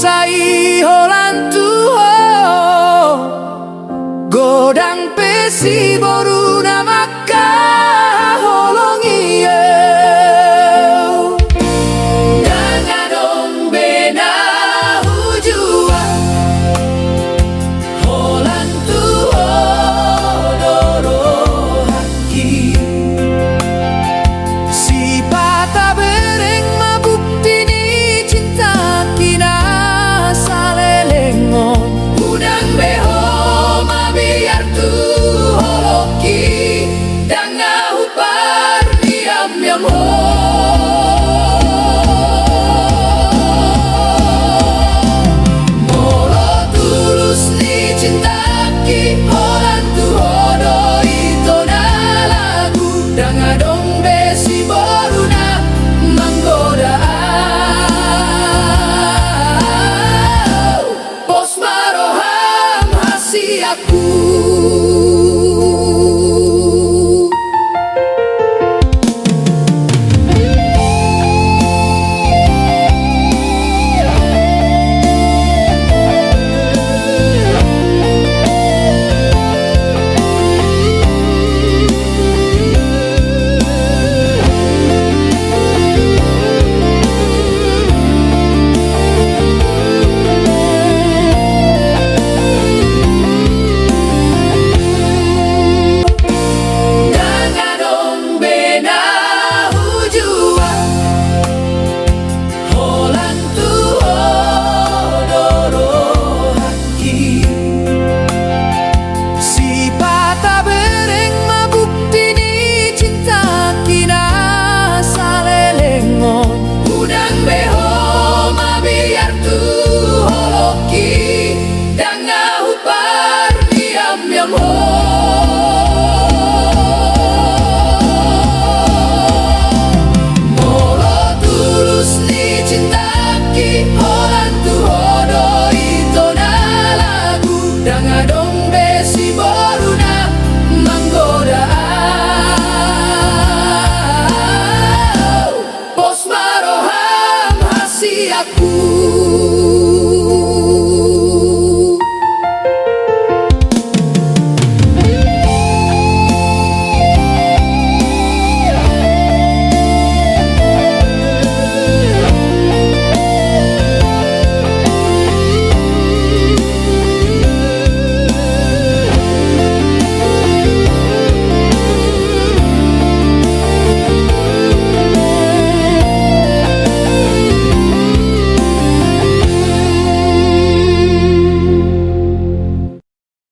sai holan tuho godang pesi boru namaka holongi dangadong bena hujua holan tuho doro haki si pata bereng mabukti ni cinta kina salelengon udang beho mabiar tu holoki danga hupar diam yam ho molo tulus ni cinta ki holan tu hodo itu na lagu danga dong besi boruna manggoda pos maroham hasi aku molo tulus ni cinta ki holan tu hodo itu na lagu danga dong besi boruna manggoda pos maroham hasi aku